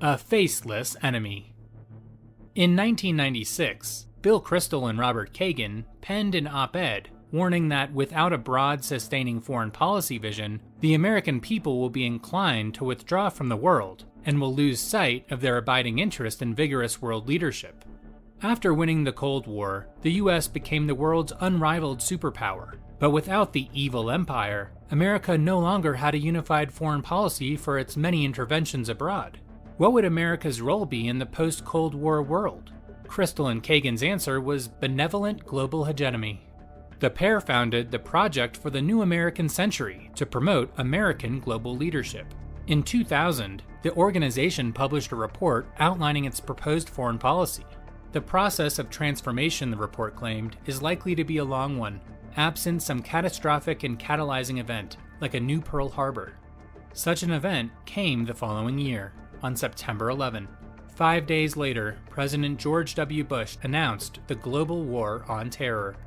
A Faceless Enemy. In 1996, Bill Kristol and Robert Kagan penned an op-ed warning that without a broad, sustaining foreign policy vision, the American people will be inclined to withdraw from the world and will lose sight of their abiding interest in vigorous world leadership. After winning the Cold War, the US became the world's unrivaled superpower. But without the evil empire, America no longer had a unified foreign policy for its many interventions abroad. What would America's role be in the post-Cold War world? Kristol and Kagan's answer was benevolent global hegemony. The pair founded the Project for the New American Century to promote American global leadership. In 2000, the organization published a report outlining its proposed foreign policy. The process of transformation, the report claimed, is likely to be a long one, absent some catastrophic and catalyzing event, like a new Pearl Harbor. Such an event came the following year, on September 11. 5 days later, President George W. Bush announced the Global War on Terror.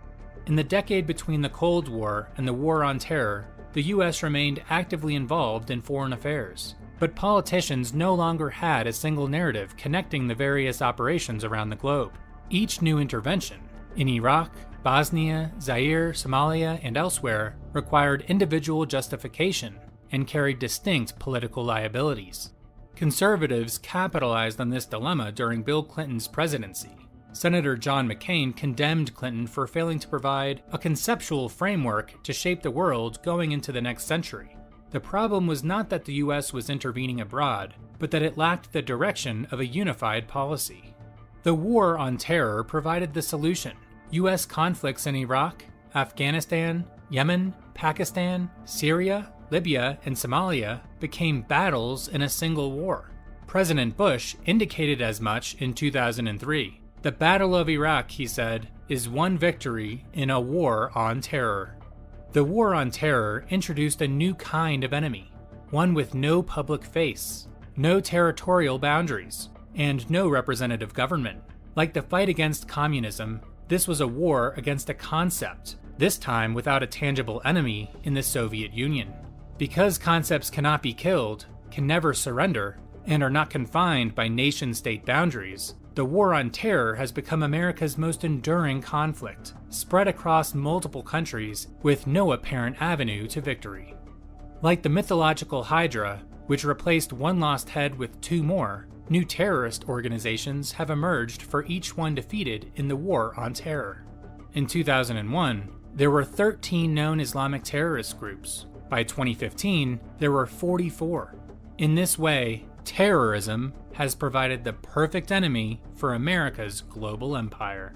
In the decade between the Cold War and the War on Terror, the U.S. remained actively involved in foreign affairs. But politicians no longer had a single narrative connecting the various operations around the globe. Each new intervention, in Iraq, Bosnia, Zaire, Somalia, and elsewhere, required individual justification and carried distinct political liabilities. Conservatives capitalized on this dilemma during Bill Clinton's presidency. Senator John McCain condemned Clinton for failing to provide a conceptual framework to shape the world going into the next century. The problem was not that the US was intervening abroad, but that it lacked the direction of a unified policy. The War on Terror provided the solution. US conflicts in Iraq, Afghanistan, Yemen, Pakistan, Syria, Libya, and Somalia became battles in a single war. President Bush indicated as much in 2003. The Battle of Iraq, he said, is one victory in a war on terror. The War on Terror introduced a new kind of enemy, one with no public face, no territorial boundaries, and no representative government. Like the fight against communism, this was a war against a concept, this time without a tangible enemy in the Soviet Union. Because concepts cannot be killed, can never surrender, and are not confined by nation-state boundaries, the War on Terror has become America's most enduring conflict, spread across multiple countries with no apparent avenue to victory. Like the mythological Hydra, which replaced one lost head with two more, new terrorist organizations have emerged for each one defeated in the War on Terror. In 2001, there were 13 known Islamic terrorist groups. By 2015, there were 44. In this way, terrorism has provided the perfect enemy for America's global empire.